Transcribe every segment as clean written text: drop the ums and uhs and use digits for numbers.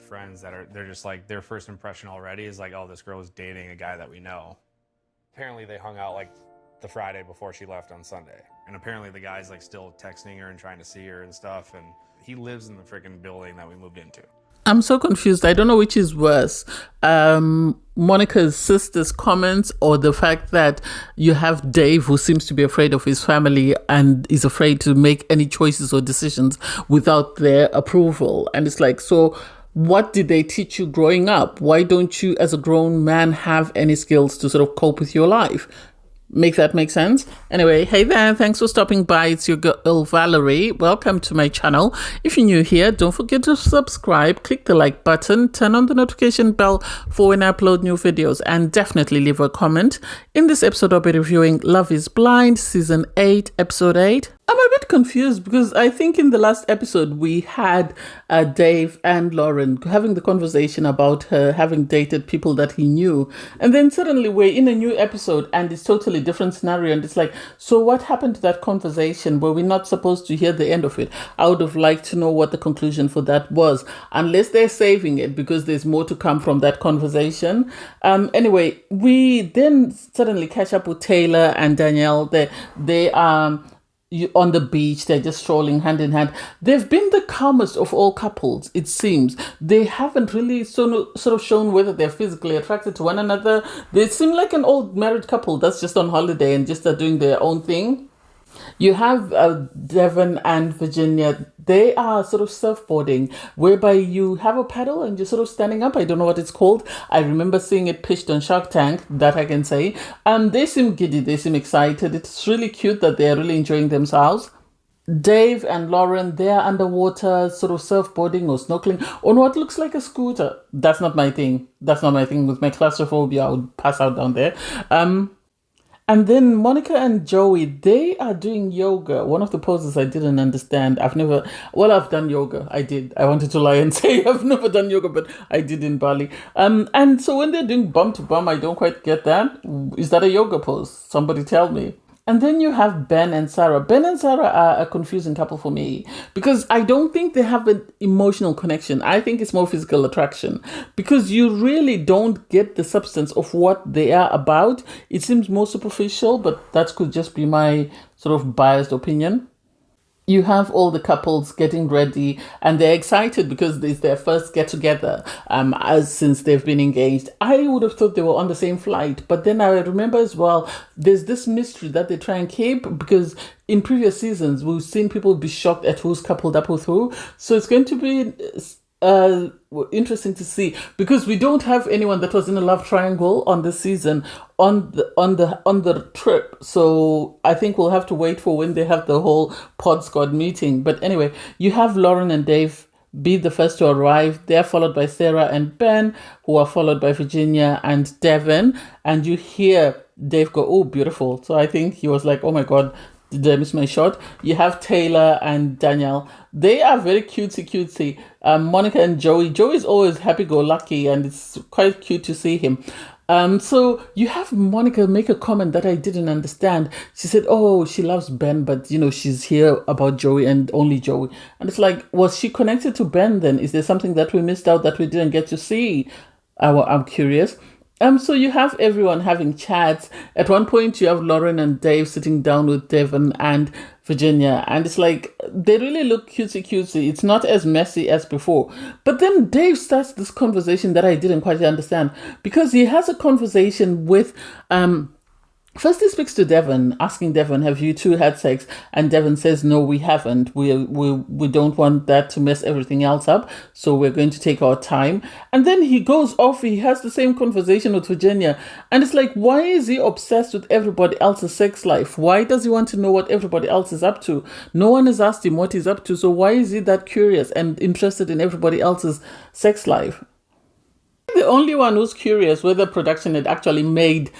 friends they're just like their first impression already is like, oh, this girl is dating a guy that we know. Apparently they hung out like the Friday before she left on Sunday. And apparently the guy's like still texting her and trying to see her and stuff. And he lives in the freaking building that we moved into. I'm so confused. I don't know which is worse. Monica's sister's comments or the fact that you have Dave who seems to be afraid of his family and is afraid to make any choices or decisions without their approval. And it's like, so what did they teach you growing up? Why don't you, as a grown man, have any skills to sort of cope with your life? Make that make sense? Anyway, hey there, thanks for stopping by. It's your girl Valerie. Welcome to my channel. If you're new here, don't forget to subscribe, click the like button, turn on the notification bell for when I upload new videos, and definitely leave a comment. In this episode, I'll be reviewing Love is Blind, Season 8, Episode 8. I'm a bit confused because I think in the last episode we had Dave and Lauren having the conversation about her having dated people that he knew. And then suddenly we're in a new episode and it's totally different scenario. And it's like, so what happened to that conversation? Were we not supposed to hear the end of it? I would have liked to know what the conclusion for that was, unless they're saving it because there's more to come from that conversation. Anyway, we then suddenly catch up with Taylor and Danielle. They on the beach, they're just strolling hand in hand. They've been the calmest of all couples, it seems. They haven't really sort of shown whether they're physically attracted to one another. They seem like an old married couple that's just on holiday and just are doing their own thing. You have Devon and Virginia. They are sort of surfboarding, whereby you have a paddle and you're sort of standing up. I don't know what it's called. I remember seeing it pitched on Shark Tank, that I can say. They seem giddy. They seem excited. It's really cute that they're really enjoying themselves. Dave and Lauren, they're underwater, sort of surfboarding or snorkeling on what looks like a scooter. That's not my thing. That's not my thing. With my claustrophobia, I would pass out down there. And then Monica and Joey, they are doing yoga. One of the poses I didn't understand. I've done yoga. I did. I wanted to lie and say I've never done yoga, but I did in Bali. And so when they're doing bum to bum, I don't quite get that. Is that a yoga pose? Somebody tell me. And then you have Ben and Sarah. Ben and Sarah are a confusing couple for me because I don't think they have an emotional connection. I think it's more physical attraction because you really don't get the substance of what they are about. It seems more superficial, but that could just be my sort of biased opinion. You have all the couples getting ready and they're excited because it's their first get together since they've been engaged. I would have thought they were on the same flight, but then I remember as well, there's this mystery that they try and keep because in previous seasons, we've seen people be shocked at who's coupled up with who. So it's going to be interesting to see because we don't have anyone that was in a love triangle on this season on the trip. So I think we'll have to wait for when they have the whole pod squad meeting. But anyway, you have Lauren and Dave be the first to arrive. They're followed by Sarah and Ben, who are followed by Virginia and Devon. And you hear Dave go, "Oh, beautiful." So I think he was like, "Oh my God, did I miss my shot?" You have Taylor and Danielle. They are very cutesy. Monica and Joey. Joey's always happy-go-lucky, and it's quite cute to see him. So you have Monica make a comment that I didn't understand. She said, "Oh, she loves Ben, but she's here about Joey and only Joey." And it's like, was she connected to Ben then? Is there something that we missed out that we didn't get to see? I'm curious. So you have everyone having chats. At one point, you have Lauren and Dave sitting down with Devon and Virginia, and it's like they really look cutesy. It's not as messy as before. But then Dave starts this conversation that I didn't quite understand because he has a conversation with First, he speaks to Devon, asking Devon, "Have you two had sex?" And Devon says, "No, we haven't. We don't want that to mess everything else up, so we're going to take our time." And then he goes off. He has the same conversation with Virginia, and it's like, why is he obsessed with everybody else's sex life? Why does he want to know what everybody else is up to? No one has asked him what he's up to, so why is he that curious and interested in everybody else's sex life? The only one who's curious whether production had actually made,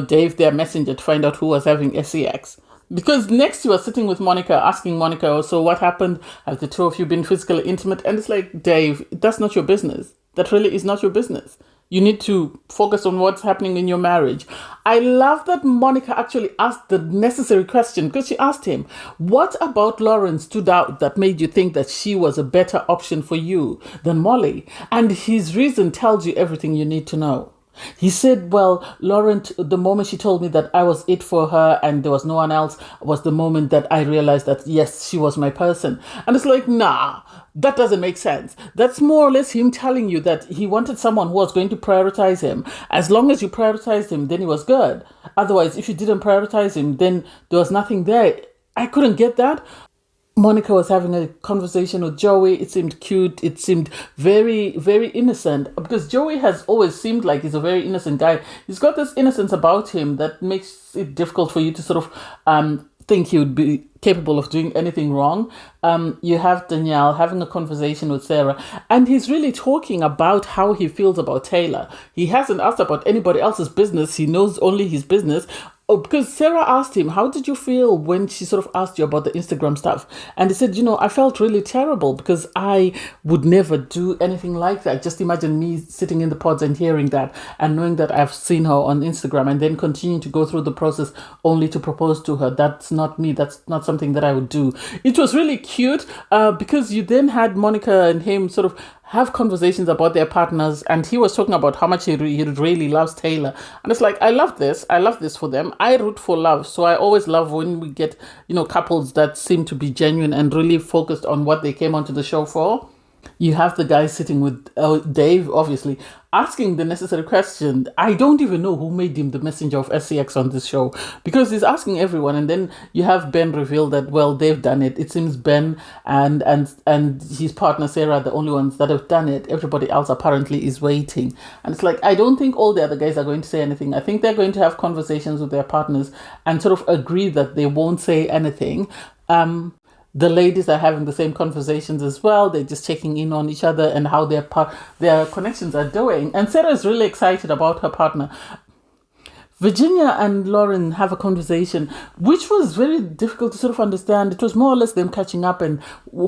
Dave their messenger to find out who was having sex. Because next you are sitting with Monica, asking Monica, "Oh, so what happened? Have the two of you been physically intimate?" And it's like, Dave, that's not your business. That really is not your business. You need to focus on what's happening in your marriage. I love that Monica actually asked the necessary question because she asked him, what about Lauren stood out that made you think that she was a better option for you than Molly? And his reason tells you everything you need to know. He said, well, Lauren, the moment she told me that I was it for her and there was no one else, was the moment that I realized that, yes, she was my person. And it's like, nah, that doesn't make sense. That's more or less him telling you that he wanted someone who was going to prioritize him. As long as you prioritized him, then he was good. Otherwise, if you didn't prioritize him, then there was nothing there. I couldn't get that. Monica was having a conversation with Joey. It seemed cute. It seemed very, very innocent because Joey has always seemed like he's a very innocent guy. He's got this innocence about him that makes it difficult for you to sort of think he would be capable of doing anything wrong. You have Danielle having a conversation with Sarah, and he's really talking about how he feels about Taylor. He hasn't asked about anybody else's business. He knows only his business. Oh, because Sarah asked him, how did you feel when she sort of asked you about the Instagram stuff? And he said, I felt really terrible because I would never do anything like that. Just imagine me sitting in the pods and hearing that and knowing that I've seen her on Instagram and then continuing to go through the process only to propose to her. That's not me. That's not something that I would do. It was really cute because you then had Monica and him sort of have conversations about their partners, and he was talking about how much he really loves Taylor. And it's like, I love this for them. I root for love, so I always love when we get couples that seem to be genuine and really focused on what they came onto the show for. You have the guy sitting with Dave, obviously, asking the necessary question. I don't even know who made him the messenger of SCX on this show because he's asking everyone. And then you have Ben reveal that, well, they've done it. It seems Ben and his partner Sarah are the only ones that have done it. Everybody else apparently is waiting. And it's like, I don't think all the other guys are going to say anything. I think they're going to have conversations with their partners and sort of agree that they won't say anything. The ladies are having the same conversations as well. They're just checking in on each other and how their connections are doing. And Sarah is really excited about her partner. Virginia and Lauren have a conversation, which was very difficult to sort of understand. It was more or less them catching up and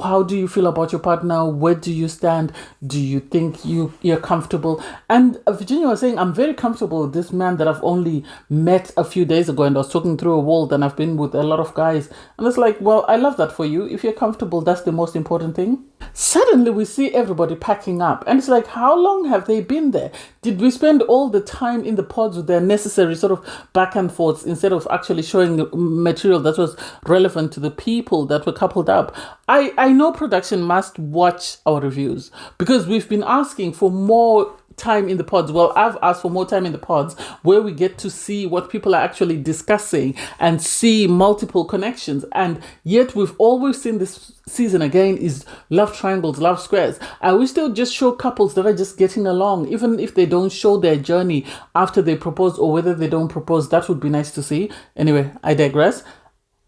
how do you feel about your partner? Where do you stand? Do you think you're comfortable? And Virginia was saying, I'm very comfortable with this man that I've only met a few days ago and I was talking through a wall, and I've been with a lot of guys. And it's like, well, I love that for you. If you're comfortable, that's the most important thing. Suddenly we see everybody packing up and it's like, how long have they been there? Did we spend all the time in the pods with their necessary sort of back and forths instead of actually showing material that was relevant to the people that were coupled up? I know production must watch our reviews because we've been asking for more time in the pods. Well, I've asked for more time in the pods where we get to see what people are actually discussing and see multiple connections. And yet we've always seen this season again is love triangles, love squares. I wish they would just show couples that are just getting along, even if they don't show their journey after they propose or whether they don't propose. That would be nice to see. Anyway, I digress.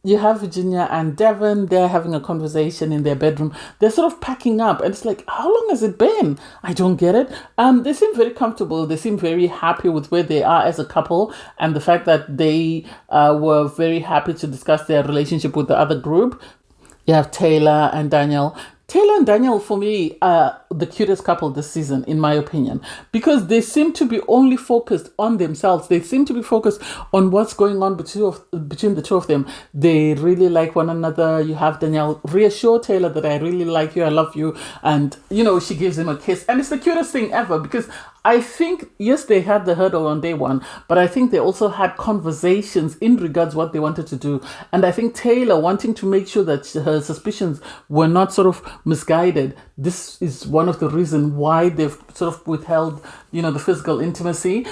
You have Virginia and Devon, they're having a conversation in their bedroom. They're sort of packing up and it's like, how long has it been? I don't get it. They seem very comfortable. They seem very happy with where they are as a couple and the fact that they were very happy to discuss their relationship with the other group. You have Taylor and Daniel. Taylor and Daniel, for me, are the cutest couple this season, in my opinion, because they seem to be only focused on themselves. They seem to be focused on what's going on between the two of them. They really like one another. You have Danielle reassure Taylor that I really like you, I love you. And, she gives him a kiss. And it's the cutest thing ever because I think, yes, they had the hurdle on day one, but I think they also had conversations in regards what they wanted to do. And I think Taylor wanting to make sure that her suspicions were not sort of misguided. This is one of the reasons why they've sort of withheld, the physical intimacy.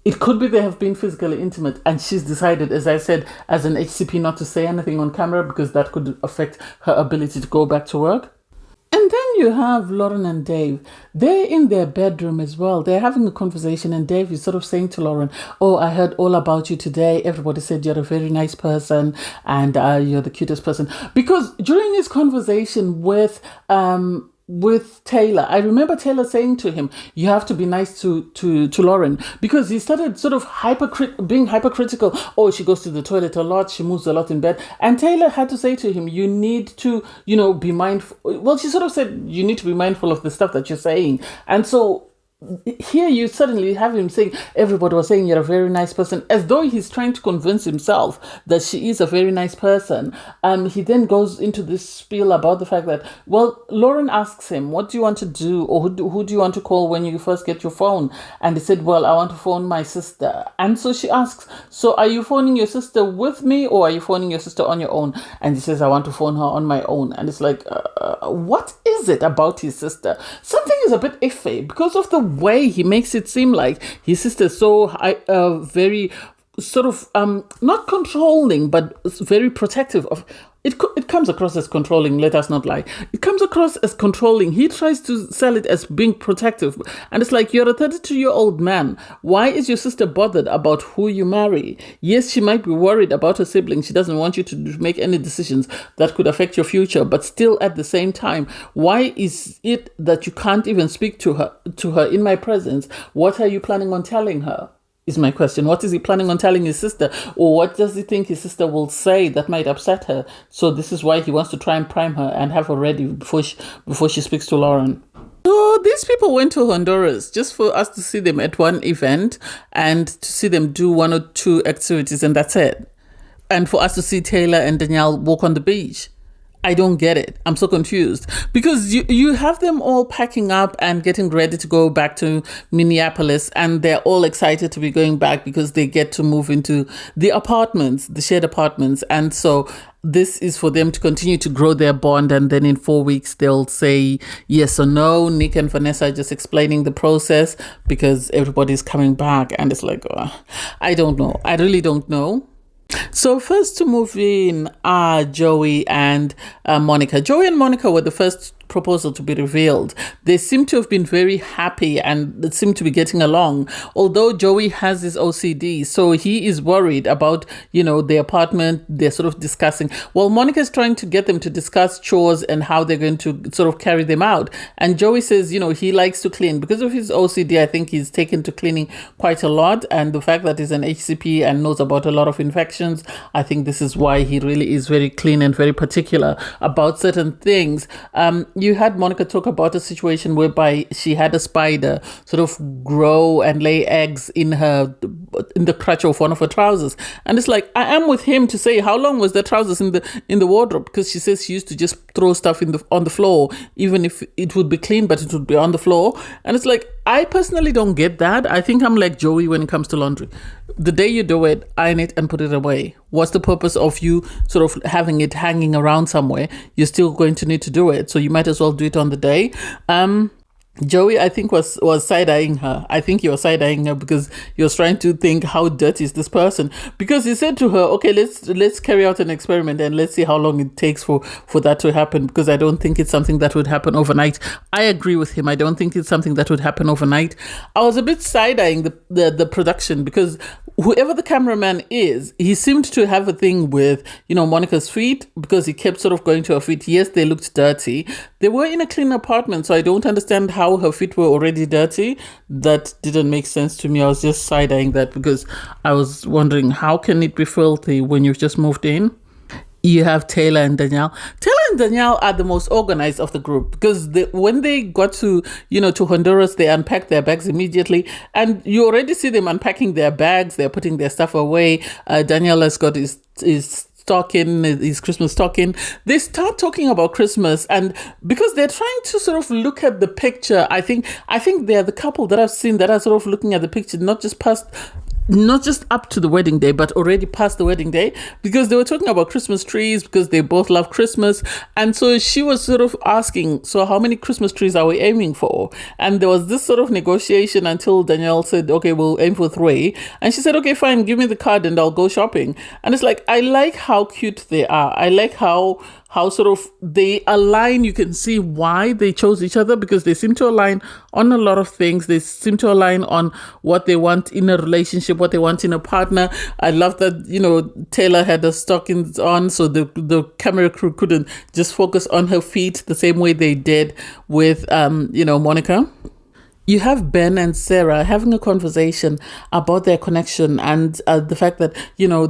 It could be they have been physically intimate and she's decided, as I said, as an HCP not to say anything on camera because that could affect her ability to go back to work. And then you have Lauren and Dave. They're in their bedroom as well. They're having a conversation and Dave is sort of saying to Lauren, oh, I heard all about you today. Everybody said you're a very nice person and you're the cutest person. Because during his conversation with Taylor, I remember Taylor saying to him, you have to be nice to Lauren, because he started sort of being hypercritical. Oh, she goes to the toilet a lot, she moves a lot in bed. And Taylor had to say to him, you need to, be mindful. Well, she sort of said, you need to be mindful of the stuff that you're saying. And so here you suddenly have him saying, everybody was saying you're a very nice person, as though he's trying to convince himself that she is a very nice person. He then goes into this spiel about the fact that, well, Lauren asks him, what do you want to do, or who do you want to call when you first get your phone? And he said, well, I want to phone my sister. And so she asks, so are you phoning your sister with me, or are you phoning your sister on your own? And he says, I want to phone her on my own. And it's like, what is it about his sister? Something is a bit iffy because of the way he makes it seem like his sister is so very sort of not controlling, but very protective of it. It comes across as controlling, let us not lie. It comes across as controlling. He tries to sell it as being protective, and it's like, you're a 32-year-old man. Why is your sister bothered about who you marry? Yes, she might be worried about her siblings. She doesn't want you to make any decisions that could affect your future, but still at the same time, why is it that you can't even speak to her in my presence? What are you planning on telling her? Is my question. What is he planning on telling his sister? Or what does he think his sister will say that might upset her? So this is why he wants to try and prime her and have her ready before she speaks to Lauren. So these people went to Honduras just for us to see them at one event and to see them do one or two activities, and that's it. And for us to see Taylor and Danielle walk on the beach. I don't get it. I'm so confused because you have them all packing up and getting ready to go back to Minneapolis, and they're all excited to be going back because they get to move into the apartments, the shared apartments. And so this is for them to continue to grow their bond. And then in 4 weeks, they'll say yes or no. Nick and Vanessa are just explaining the process because everybody's coming back. And it's like, I don't know. I really don't know. So first to move in are Joey and Monica. Joey and Monica were the first proposal to be revealed. They seem to have been very happy and seem to be getting along, although Joey has his OCD, so he is worried about, the apartment. They're sort of discussing, well, Monica is trying to get them to discuss chores and how they're going to sort of carry them out, and Joey says, he likes to clean. Because of his OCD, I think he's taken to cleaning quite a lot, and the fact that he's an HCP and knows about a lot of infections, I think this is why he really is very clean and very particular about certain things. You had Monica talk about a situation whereby she had a spider sort of grow and lay eggs in the crotch of one of her trousers, and it's like, I am with him to say, how long was the trousers in the wardrobe? Because she says she used to just throw stuff on the floor, even if it would be clean, but it would be on the floor. And it's like, I personally don't get that. I think I'm like Joey when it comes to laundry. The day you do it, iron it and put it away. What's the purpose of you sort of having it hanging around somewhere? You're still going to need to do it, so you might as well do it on the day. Joey, I think, was side-eyeing her. I think he was side-eyeing her because he was trying to think, how dirty is this person? Because he said to her, okay, let's carry out an experiment and let's see how long it takes for that to happen, because I don't think it's something that would happen overnight. I agree with him. I don't think it's something that would happen overnight. I was a bit side-eyeing the production because whoever the cameraman is, he seemed to have a thing with, Monica's feet, because he kept sort of going to her feet. Yes, they looked dirty. They were in a clean apartment, so I don't understand how her feet were already dirty. That didn't make sense to me. I was just side-eyeing that because I was wondering, how can it be filthy when you've just moved in? You have Taylor and Danielle. Taylor and Danielle are the most organized of the group because when they got to Honduras, they unpacked their bags immediately. And you already see them unpacking their bags. They're putting their stuff away. Danielle has got his stocking, his Christmas stocking. They start talking about Christmas, and because they're trying to sort of look at the picture, I think they're the couple that I've seen that are sort of looking at the picture, not just up to the wedding day, but already past the wedding day, because they were talking about Christmas trees because they both love Christmas. And so she was sort of asking, so how many Christmas trees are we aiming for? And there was this sort of negotiation until Danielle said, okay, we'll aim for 3. And she said, okay, fine, give me the card and I'll go shopping. And it's like, I like how cute they are. I like how sort of they align. You can see why they chose each other, because they seem to align on a lot of things. They seem to align on what they want in a relationship, what they want in a partner. I love that, Taylor had her stockings on, so the camera crew couldn't just focus on her feet the same way they did with, Monica. You have Ben and Sarah having a conversation about their connection and the fact that,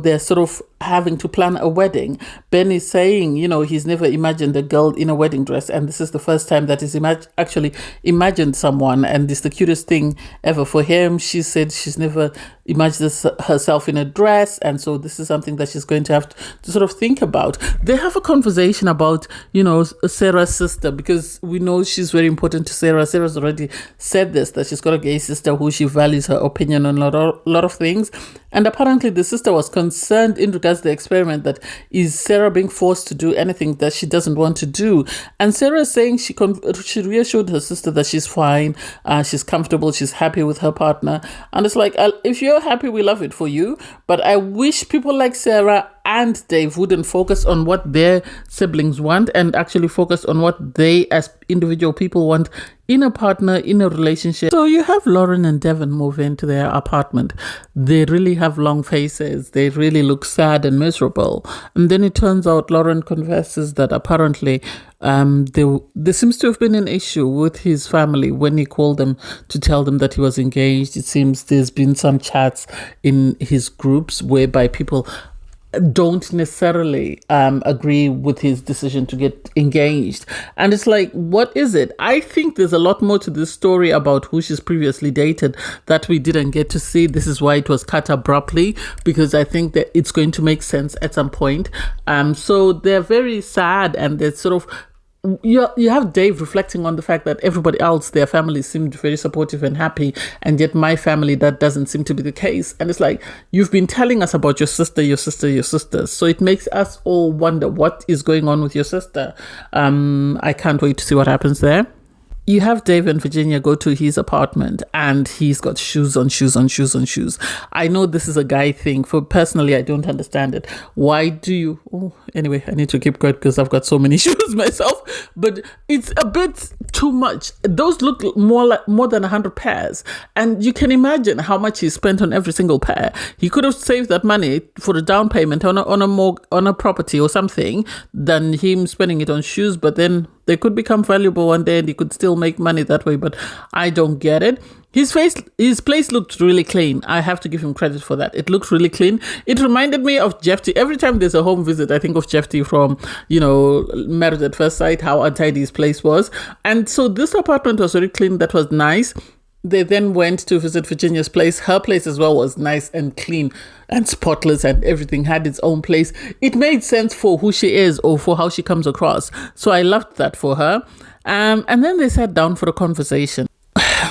they're sort of having to plan a wedding. Ben is saying, he's never imagined a girl in a wedding dress, and this is the first time that he's actually imagined someone, and it's the cutest thing ever for him. She said she's never imagined herself in a dress, and so this is something that she's going to have to sort of think about. They have a conversation about, Sarah's sister, because we know she's very important to Sarah. Sarah's already said this, that she's got a gay sister who she values her opinion on a lot of things. And apparently the sister was concerned in regards to the experiment, that is Sarah being forced to do anything that she doesn't want to do. And Sarah is saying she reassured her sister that she's fine, she's comfortable, she's happy with her partner. And it's like, if you're happy, we love it for you. But I wish people like Sarah and Dave wouldn't focus on what their siblings want and actually focus on what they as individual people want in a partner, in a relationship. So you have Lauren and Devon move into their apartment. They really have long faces. They really look sad and miserable. And then it turns out Lauren confesses that apparently there seems to have been an issue with his family when he called them to tell them that he was engaged. It seems there's been some chats in his groups whereby people don't necessarily agree with his decision to get engaged. And it's like, what is it? I think there's a lot more to this story about who she's previously dated that we didn't get to see. This is why it was cut abruptly, because I think that it's going to make sense at some point. So they're very sad, and they're sort of, you have Dave reflecting on the fact that everybody else, their family seemed very supportive and happy, and yet my family, that doesn't seem to be the case. And it's like, you've been telling us about your sister, so it makes us all wonder what is going on with your sister. I can't wait to see what happens there. You have Dave and Virginia go to his apartment, and he's got shoes on shoes on shoes on shoes. I know this is a guy thing. Personally, I don't understand it. Why do you? Oh, anyway, I need to keep quiet because I've got so many shoes myself. But it's a bit too much. Those look more than 100 pairs, and you can imagine how much he spent on every single pair. He could have saved that money for a down payment on a property or something than him spending it on shoes. But then they could become valuable one day, and he could still make money that way. But I don't get it. His place looked really clean. I have to give him credit for that. It looked really clean. It reminded me of Jeff T. Every time there's a home visit, I think of Jeff T. from, Married at First Sight, how untidy his place was. And so this apartment was very clean. That was nice. They then went to visit Virginia's place. Her place as well was nice and clean and spotless, and everything had its own place. It made sense for who she is or for how she comes across. So I loved that for her. And then they sat down for a conversation.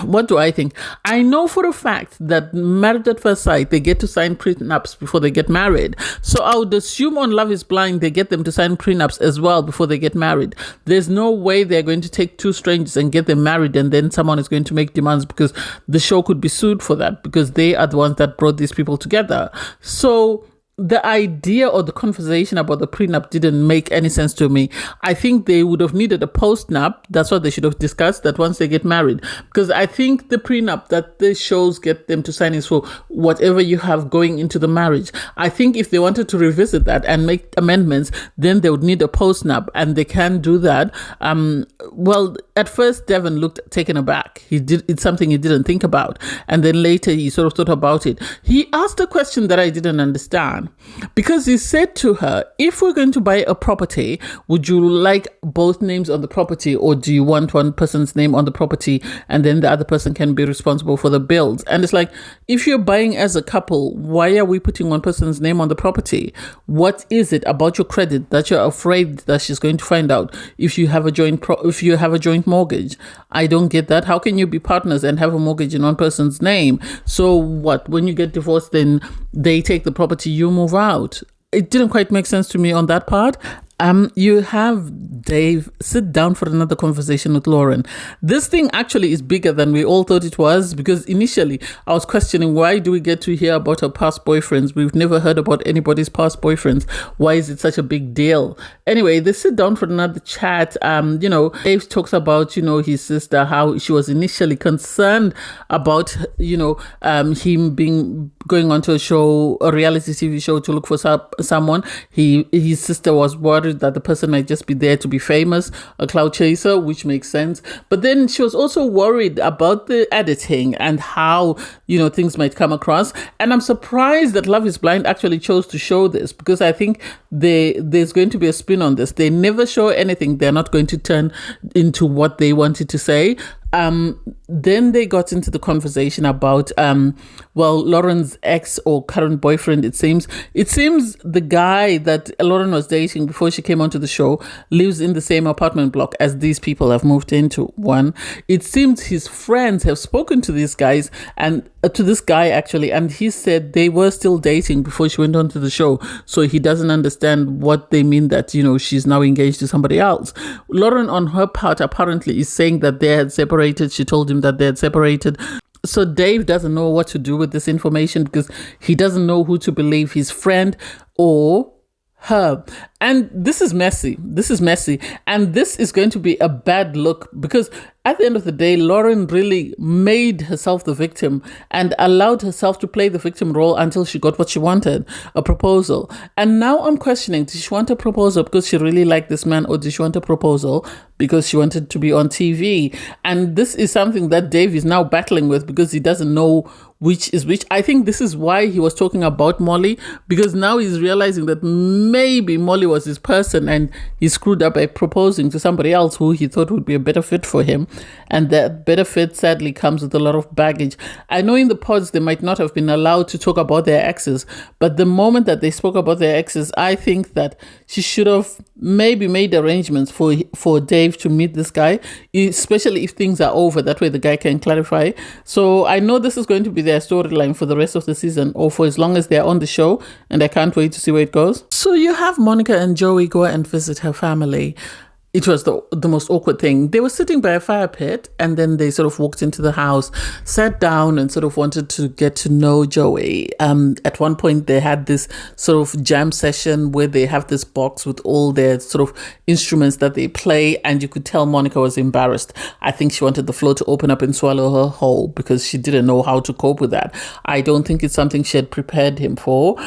What do I think? I know for a fact that Married at First Sight, they get to sign prenups before they get married. So I would assume on Love is Blind, they get them to sign prenups as well before they get married. There's no way they're going to take two strangers and get them married, and then someone is going to make demands, because the show could be sued for that, because they are the ones that brought these people together. So the idea or the conversation about the prenup didn't make any sense to me. I think they would have needed a postnup. That's what they should have discussed, that once they get married. Because I think the prenup that the shows get them to sign is for whatever you have going into the marriage. I think if they wanted to revisit that and make amendments, then they would need a postnup, and they can do that. Well, at first, Devon looked taken aback. It's something he didn't think about. And then later, he sort of thought about it. He asked a question that I didn't understand. Because he said to her, if we're going to buy a property, would you like both names on the property, or do you want one person's name on the property and then the other person can be responsible for the bills? And it's like, if you're buying as a couple, why are we putting one person's name on the property? What is it about your credit that you're afraid that she's going to find out if you have a joint mortgage? I don't get that. How can you be partners and have a mortgage in one person's name? So what, when you get divorced, then they take the property, you move out? It didn't quite make sense to me on that part. You have Dave sit down for another conversation with Lauren. This thing actually is bigger than we all thought it was, because initially I was questioning, why do we get to hear about her past boyfriends? We've never heard about anybody's past boyfriends. Why is it such a big deal? Anyway, they sit down for another chat. Dave talks about, his sister, how she was initially concerned about, him going onto a reality TV show to look for someone. His sister was worried worried that the person might just be there to be famous, a cloud chaser, which makes sense. But then she was also worried about the editing and how, things might come across. And I'm surprised that Love is Blind actually chose to show this, because I think there's going to be a spin on this. They never show anything they're not going to turn into what they wanted to say. Then they got into the conversation about Lauren's ex or current boyfriend. It seems the guy that Lauren was dating before she came onto the show lives in the same apartment block as these people have moved into one. It seems his friends have spoken to these guys and to this guy actually, and he said they were still dating before she went onto the show, so he doesn't understand what they mean that she's now engaged to somebody else. Lauren on her part apparently is saying that they had separated. She told him that they had separated. So Dave doesn't know what to do with this information because he doesn't know who to believe, his friend or her. And this is messy. And this is going to be a bad look, because at the end of the day, Lauren really made herself the victim and allowed herself to play the victim role until she got what she wanted, a proposal. And now I'm questioning, did she want a proposal because she really liked this man, or did she want a proposal because she wanted to be on TV? And this is something that Dave is now battling with because he doesn't know which is which. I think this is why he was talking about Molly, because now he's realizing that maybe Molly was his person and he screwed up by proposing to somebody else who he thought would be a better fit for him. And that better fit sadly comes with a lot of baggage. I know in the pods they might not have been allowed to talk about their exes, but the moment that they spoke about their exes, I think that she should have maybe made arrangements for Dave to meet this guy, especially if things are over. That way the guy can clarify. So I know this is going to be their storyline for the rest of the season, or for as long as they're on the show, and I can't wait to see where it goes. So you have Monica and Joey go and visit her family. It was the most awkward thing. They were sitting by a fire pit, and then they sort of walked into the house, sat down and sort of wanted to get to know Joey. At one point they had this sort of jam session where they have this box with all their sort of instruments that they play, and you could tell Monica was embarrassed. I think she wanted the floor to open up and swallow her whole because she didn't know how to cope with that. I don't think it's something she had prepared him for.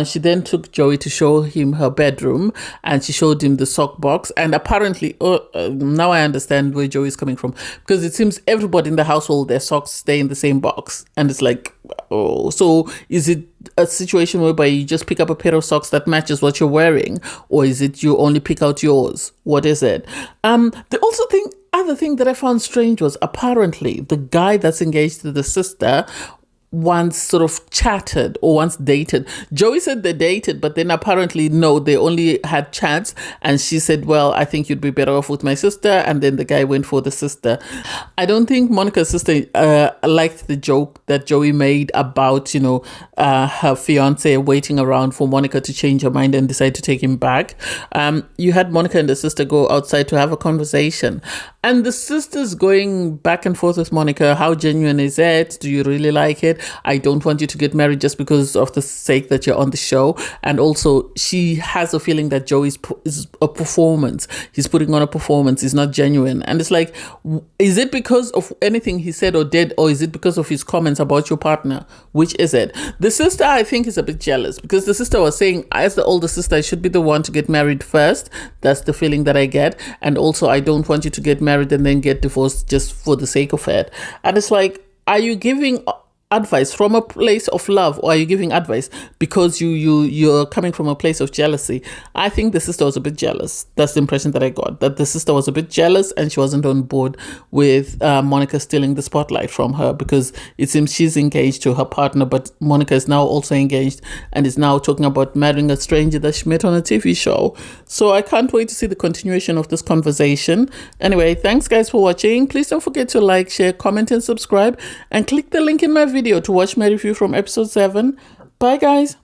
She then took Joey to show him her bedroom, and she showed him the sock box, and apparently now I understand where Joey is coming from, because it seems everybody in the household, their socks stay in the same box, and it's like, oh, so is it a situation whereby you just pick up a pair of socks that matches what you're wearing, or is it you only pick out yours? What is it? The other thing that I found strange was apparently the guy that's engaged to the sister once sort of chatted or once dated. Joey said they dated, but then apparently no, they only had chats, and she said, well, I think you'd be better off with my sister, and then the guy went for the sister. I don't think Monica's sister liked the joke that Joey made about her fiance waiting around for Monica to change her mind and decide to take him back. You had Monica and the sister go outside to have a conversation, and the sister's going back and forth with Monica. How genuine is it? Do you really like it? I don't want you to get married just because of the sake that you're on the show. And also, she has a feeling that Joey is a performance. He's putting on a performance. He's not genuine. And it's like, is it because of anything he said or did, or is it because of his comments about your partner? Which is it? The sister, I think, is a bit jealous, because the sister was saying, as the older sister, I should be the one to get married first. That's the feeling that I get. And also, I don't want you to get married and then get divorced just for the sake of it. And it's like, are you giving advice from a place of love, or are you giving advice because you're coming from a place of jealousy? I think the sister was a bit jealous. That's the impression that I got, that the sister was a bit jealous and she wasn't on board with Monica stealing the spotlight from her, because it seems she's engaged to her partner, but Monica is now also engaged and is now talking about marrying a stranger that she met on a TV show. So I can't wait to see the continuation of this conversation. Anyway, thanks guys for watching. Please don't forget to like, share, comment and subscribe, and click the link in my video to watch my review from episode 7. Bye guys.